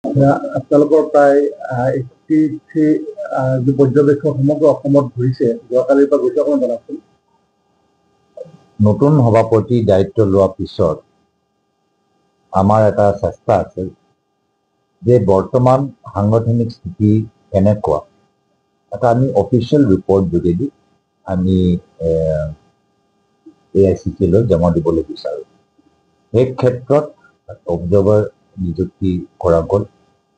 আপোনালোকৰ প্ৰায় 83 যি পৰ্যবেক্ষক সমগ্ৰ অসমত ঘূৰিছে, যোৱাকালিৰ পৰা গৈছে, অকণমান জনাওকচোন। নতুন সভাপতি দায়িত্ব লোৱাৰ পিছত আমাৰ এটা চেষ্টা আছে যে বৰ্তমান সাংগঠনিক স্থিতি কেনেকুৱা এটা আমি অফিচিয়েল ৰিপৰ্ট যোগেদি আমি AICC-লৈ জমা দিবলৈ বিচাৰোঁ। সেই ক্ষেত্ৰত অবজাৰ্ভাৰ নিযুক্তি কৰা গ'ল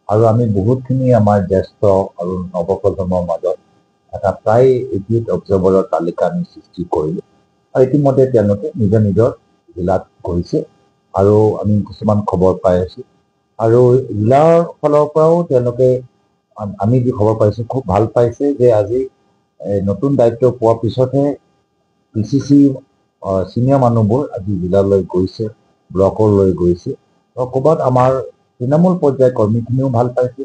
আৰু আমি বহুতখিনি আমাৰ জ্যেষ্ঠ আৰু নৱপ্ৰজন্মৰ মাজত এটা প্ৰায় 88 অবজাৰ্ভাৰৰ তালিকা আমি সৃষ্টি কৰিলোঁ আৰু ইতিমধ্যে তেওঁলোকে নিজৰ নিজৰ জিলাত গৈছে আৰু আমি কিছুমান খবৰ পাই আছোঁ আৰু জিলাৰ ফালৰ পৰাও তেওঁলোকে আমি যি খবৰ পাইছোঁ খুব ভাল পাইছে যে আজি নতুন দায়িত্ব পোৱাৰ পিছতহে PCC চিনিয়ৰ মানুহবোৰ আজি জিলালৈ গৈছে, ব্লকলৈ গৈছে আৰু ক'ৰবাত আমাৰ তৃণমূল পৰ্যায়ৰ কৰ্মীখিনিও ভাল পাইছে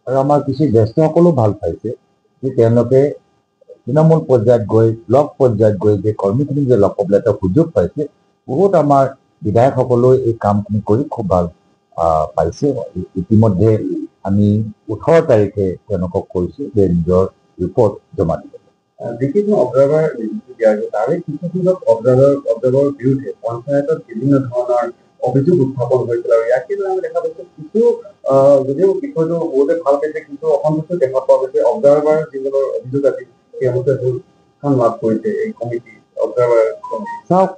আৰু আমাৰ কিছু জ্যেষ্ঠসকলেও ভাল পাইছে যে তেওঁলোকে তৃণমূল পৰ্যায়ত গৈ ব্লক পৰ্যায়ত গৈ যে কৰ্মীখিনি যে লগ পাবলৈ এটা সুযোগ পাইছে, বহুত আমাৰ বিধায়কসকলেও এই কামখিনি কৰি খুব ভাল পাইছে। ইতিমধ্যে আমি 18 তাৰিখে তেওঁলোকক কৈছোঁ যে নিজৰ ৰিপৰ্ট জমা দিব। যিকেইজন অবজাৰ্ভাৰ নিযুক্তি দিয়া হৈছে তাৰে কিছুসংখ্যক অবজাৰ্ভাৰৰ বিৰুদ্ধে পঞ্চায়তত বিভিন্ন ধৰণৰ অভিযোগ উত্থাপন হৈছিল আৰু ইয়াকে লৈ আমি দেখা পাইছোঁ কিছু যদিও বিষয়টো বহুতে ভাল পাইছে, কিন্তু অসন্তুষ্ট দেখা পোৱা গৈছে। অবজাৰ্ভাৰ যিসকলৰ অভিযোগ আছিল তেওঁলোকে স্থান লাভ কৰিছে এই কমিটি অবজাৰ্ভাৰ কমিটি। চাওক,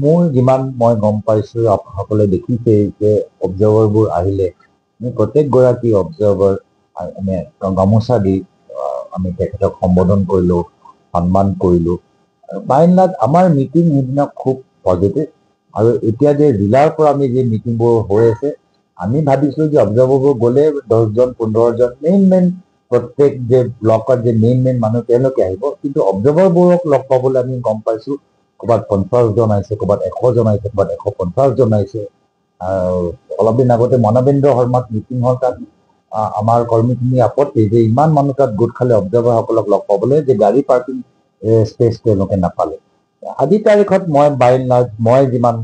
মোৰ যিমান মই গম পাইছোঁ, আপোনাসকলে দেখিছেই যে অবজাৰ্ভাৰবোৰ আহিলে আমি প্ৰত্যেকগৰাকী অবজাৰ্ভাৰ আমি গামোচা দি আমি তেখেতক সম্বোধন কৰিলোঁ, সন্মান কৰিলোঁ। বাই এণ্ড লাৰ্জ আমাৰ মিটিং সেইদিনা খুব পজিটিভ আৰু এতিয়া যে জিলাৰ পৰা আমি যে মিটিংবোৰ হৈ আছে, আমি ভাবিছোঁ যে অবজাৰ্ভাৰবোৰ গ'লে 10জন 15জন মেইন প্ৰত্যেক যে ব্লকত যে মেইন মানুহ তেওঁলোকে আহিব, কিন্তু অবজাৰ্ভাৰবোৰক লগ পাবলৈ আমি গম পাইছোঁ ক'ৰবাত 50জন আহিছে, ক'ৰবাত 100জন আহিছে, ক'ৰবাত 150জন আহিছে। অলপ দিন আগতে মানৱেন্দ্ৰ শৰ্মাত মিটিং হ'ল, তাত আমাৰ কৰ্মীখিনি আপত্তি যে ইমান মানুহ তাত গোট খালে অবজাৰ্ভাৰসকলক লগ পাবলৈ যে গাড়ী পাৰ্কিং স্পেচ তেওঁলোকে নাপালে। আজিৰ তাৰিখত মই বাই এণ্ড লাৰ্জ মই যিমান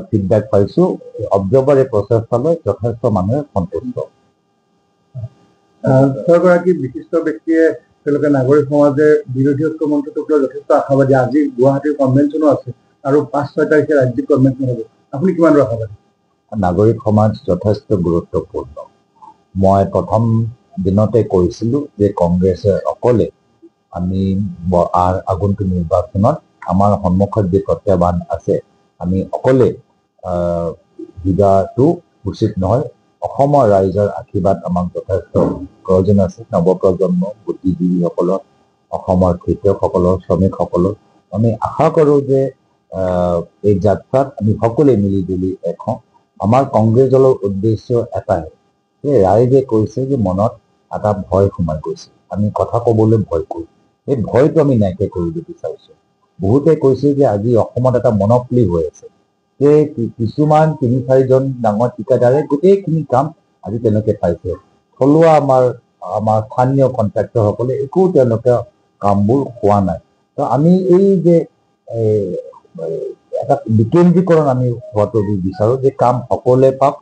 ফিডবেক পাইছোঁ, অবজাৰ্ভাৰ এই প্ৰচেষ্টালৈ যথেষ্ট মানুহে সন্তুষ্ট। ছয়গৰাকী বিশিষ্ট ব্যক্তিয়ে তেওঁলোকে নাগৰিক সমাজে বিৰোধী ঐক্য মঞ্চটোক লৈ যথেষ্ট আশাবাদী। আজি গুৱাহাটীৰ কনভেনশ্যনো আছে আৰু 5-6 তাৰিখে ৰাজ্যিক কনভেনশ্যন হ'ব। আপুনি কিমান আশাবাদী? নাগৰিক সমাজ যথেষ্ট গুৰুত্বপূৰ্ণ। মই প্ৰথম দিনতে কৈছিলোঁ যে কংগ্ৰেছে অকলে আমি আগন্তুক নিৰ্বাচনত আমাৰ সন্মুখত যি প্ৰত্যাহ্বান আছে আমি অকলে জিকাটো উচিত নহয়। অসমৰ ৰাইজৰ আশীৰ্বাদ আমাক যথেষ্ট প্ৰয়োজন আছে। নৱপ্ৰজন্ম বুদ্ধিজীৱীসকলৰ, অসমৰ খেতিয়কসকলৰ, শ্ৰমিকসকলৰ আমি আশা কৰোঁ যে এই যাত্ৰাত আমি সকলোৱে মিলিজুলি এক হওঁ। আমাৰ কংগ্ৰেছ দলৰ উদ্দেশ্য এটাই যে ৰাইজে কৈছে যে মনত এটা ভয় সোমাই গৈছে, আমি কথা ক'বলৈ ভয় কৰোঁ। এই ভয়টো আমি নাইকিয়া কৰিব বিচাৰিছোঁ। বহুতে কৈছে যে আজি অসমত এটা মনপলি হৈ আছে যে কিছুমান 3-4জন ডাঙৰ ঠিকাদাৰে গোটেইখিনি কাম আজি তেওঁলোকে পাইছে। থলুৱা আমাৰ স্থানীয় কণ্ট্ৰেক্টৰসকলে একো তেওঁলোকে কামবোৰ হোৱা নাই। তো আমি এই যে এটা বিকেন্দ্ৰীকৰণ আমি হোৱাটো বিচাৰোঁ যে কাম সকলোৱে পাওক,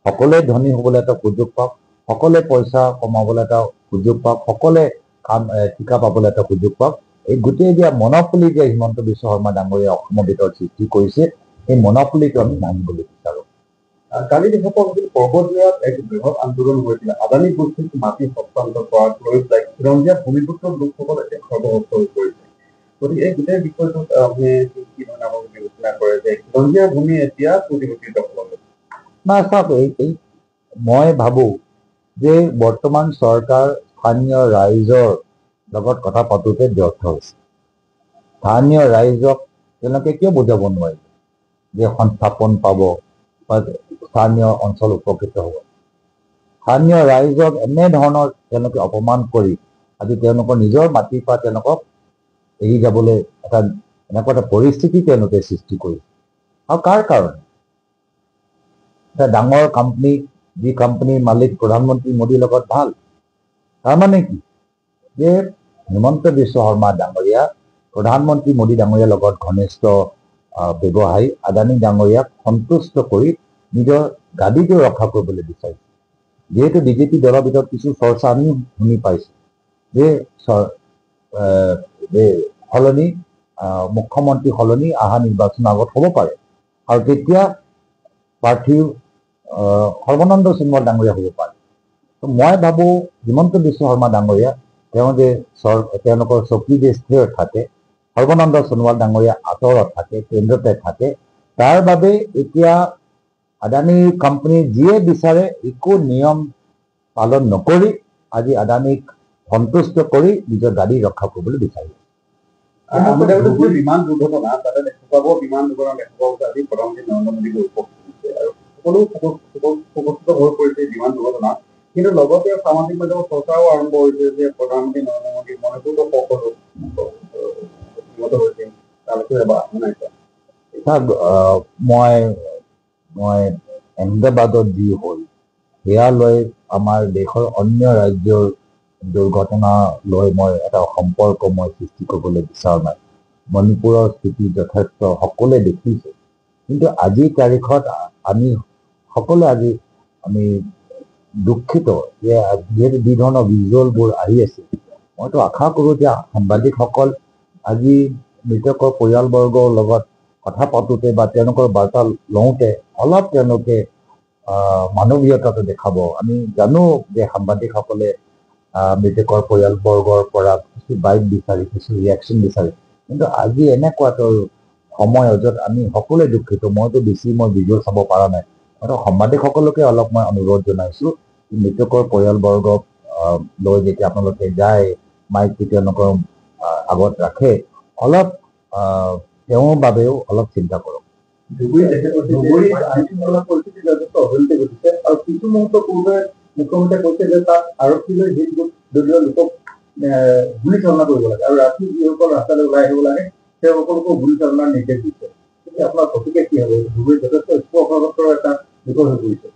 সকলোৱে ধনী হ'বলৈ এটা সুযোগ পাওক, সকলোৱে পইচা কমাবলৈ এটা সুযোগ পাওক, সকলোৱে কাম ঠিকা পাবলৈ এটা সুযোগ পাওক। এই গোটেই যে মনপলি যে হিমন্ত বিশ্ব শৰ্মা ডাঙৰীয়া অসমৰ ভিতৰত সৃষ্টি কৰিছে, এই মনপলিটো আমি ভাঙিবলৈ বিচাৰোঁ। কালি দেখা পোৱা গৈছিল পৰ্বতজোৱাত এক বৃহৎ আন্দোলন হৈছিল। আদানী গোষ্ঠীক মাটি হস্তান্তৰ কৰাক লৈ খিলঞ্জীয়া ভূমিপুত্ৰ লোকসকল এতিয়া সৰ্বশক্ত হৈ পৰিছে। গতিকে এই গোটেই বিষয়টোত আপুনি কি ধৰণৰ বিবেচনা কৰে যে খিলঞ্জীয়া ভূমি এতিয়া কোটিপতিৰ দখলত? না চাওক, মই ভাবোঁ যে বৰ্তমান চৰকাৰ স্থানীয় ৰাইজৰ লগত কথা পাতোঁতে ব্যৰ্থ হৈছে। স্থানীয় ৰাইজক তেওঁলোকে কিয় বুজাব নোৱাৰিব যে সংস্থাপন পাব বা স্থানীয় অঞ্চল উপকৃত হ'ব? স্থানীয় ৰাইজক এনেধৰণৰ তেওঁলোকে অপমান কৰি আজি তেওঁলোকৰ নিজৰ মাটিৰ পৰা তেওঁলোকক এৰি যাবলৈ এনেকুৱা এটা পৰিস্থিতি তেওঁলোকে সৃষ্টি কৰিছে। আৰু কাৰ কাৰণে? এটা ডাঙৰ কোম্পানী, যি কোম্পানীৰ মালিক প্ৰধানমন্ত্ৰী মোদীৰ লগত ভাল, তাৰমানে কি যে হিমন্ত বিশ্ব শৰ্মা ডাঙৰীয়া প্ৰধানমন্ত্ৰী মোদী ডাঙৰীয়াৰ লগত ঘনিষ্ঠ ব্যৱসায়ী আদানী ডাঙৰীয়াক সন্তুষ্ট কৰি নিজৰ গাদীটো ৰক্ষা কৰিবলৈ বিচাৰিছে। যিহেতু বিজেপি দলৰ ভিতৰত কিছু চৰ্চা আমি শুনি পাইছোঁ যে সলনি মুখ্যমন্ত্ৰী সলনি অহা নিৰ্বাচনৰ আগত হ'ব পাৰে আৰু তেতিয়া প্ৰাৰ্থী সৰ্বানন্দ সোণোৱাল ডাঙৰীয়া হ'ব পাৰে। মই ভাবোঁ হিমন্ত বিশ্ব শৰ্মা ডাঙৰীয়া তেওঁ যে তেওঁলোকৰ চকী যে স্থিৰ থাকে, সৰ্বানন্দ সোণোৱাল ডাঙৰীয়া আঁতৰত থাকে, কেন্দ্ৰতে থাকে, তাৰ বাবে এতিয়া আদানী কোম্পানী যিয়ে বিচাৰে একো নিয়ম পালন নকৰি আজি আদানীক সন্তুষ্ট কৰি নিজৰ গাড়ী ৰক্ষা কৰিবলৈ বিচাৰিছে। বিমান দুৰ্ঘটনা তাতে দেখা পাব, বিমান দুৰ্ঘটনা দেখা পাব আজি প্ৰধানমন্ত্ৰী নৰেন্দ্ৰ মোদীকে উপস্থিত হৈছে আৰু সকলো উপস্থিত হৈ পৰিছে বিমান দুৰ্ঘটনা। কিন্তু লগতে সামাজিক মাধ্যমত চৰ্চাও আৰম্ভ হৈছে যে প্ৰধানমন্ত্ৰী নৰেন্দ্ৰ মোদী মণিপুৰৰ সকলো নিহত হৈছে, তালৈকে এবাৰ শুনাই মই আহমেদাবাদত যি হ'ল সেয়া লৈ আমাৰ দেশৰ অন্য ৰাজ্যৰ দুৰ্ঘটনা লৈ মই এটা সম্পৰ্ক সৃষ্টি কৰিবলৈ বিচৰা নাই। মণিপুৰৰ স্থিতি যথেষ্ট সকলোৱে দেখিছে, কিন্তু আজিৰ তাৰিখত আমি সকলোৱে আমি দুখিত যে যিহেতু যি ধৰণৰ ভিজুৱেলবোৰ আহি আছে, মইতো আশা কৰোঁ যে সাংবাদিকসকল আজি মৃতকৰ পৰিয়ালবৰ্গৰ লগত কথা পাতোঁতে বা তেওঁলোকৰ বাৰ্তা লওঁতে অলপ তেওঁলোকে মানৱীয়তাটো দেখাব। আমি জানো যে সাংবাদিকসকলে মৃতকৰ পৰিয়ালবৰ্গৰ পৰা কিছু বাইট বিচাৰি, কিছু ৰিয়েকশ্যন বিচাৰি, কিন্তু আজি এনেকুৱাটো সময়ত য'ত আমি সকলোৱে দুখিত, মইতো বেছি ভিজুৱেল চাব পৰা নাই, মইতো সাংবাদিকসকলকে অলপ মই অনুৰোধ জনাইছোঁ মৃতকৰ পৰিয়ালবৰ্গক লৈ যেতিয়া আপোনালোকে যায়, মাইকটো তেওঁলোকৰ আগত ৰাখে, অলপ তেওঁৰ বাবেও অলপ চিন্তা কৰক। পৰিস্থিতি যথেষ্ট অৱনতি ঘটিছে আৰু কিছু মুহূৰ্ত পূৰ্বে মুখ্যমন্ত্ৰীয়ে কৈছে যে তাত আৰক্ষীলৈ দলীয় লোকক গুলী চালনা কৰিব লাগে আৰু ৰাতি যিসকল ৰাস্তালৈ ওলাই আহিব লাগে তেওঁলোককো গুলী চালনাৰ নিৰ্দেশ দিছে। আপোনাৰ প্ৰতিক্ৰিয়া কি হ'ব? ধুবুৰীত যথেষ্ট স্পৰ্শকাতৰ এটা বিপদ হৈ পৰিছে।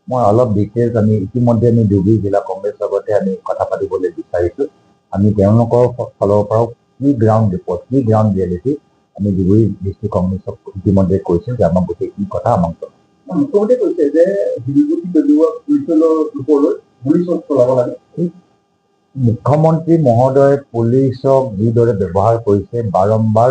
মই অলপ ডিটেইলছ ইতিমধ্যে আমি ধুবুৰী জিলা কংগ্ৰেছ লগতে আমি কথা পাতিবলৈ বিচাৰিছোঁ। আমি তেওঁলোকৰ ফালৰ পৰাও কি গ্ৰাউণ্ড ৰিপৰ্ট, কি গ্ৰাউণ্ড ৰিয়েলিটি আমি ধুবুৰী ডিষ্ট্ৰিক্ট কংগ্ৰেছক ইতিমধ্যে কৈছোঁ যে আমাক গোটেই কি কথা আমাক মুখ্যমন্ত্ৰীয়ে কৈছে যে শিলগুটি দলিওৱা পুলিচৰ লোকলৈ গুলী চলাব লাগে। মুখ্যমন্ত্ৰী মহোদয়ে পুলিচক যিদৰে ব্যৱহাৰ কৰিছে বাৰম্বাৰ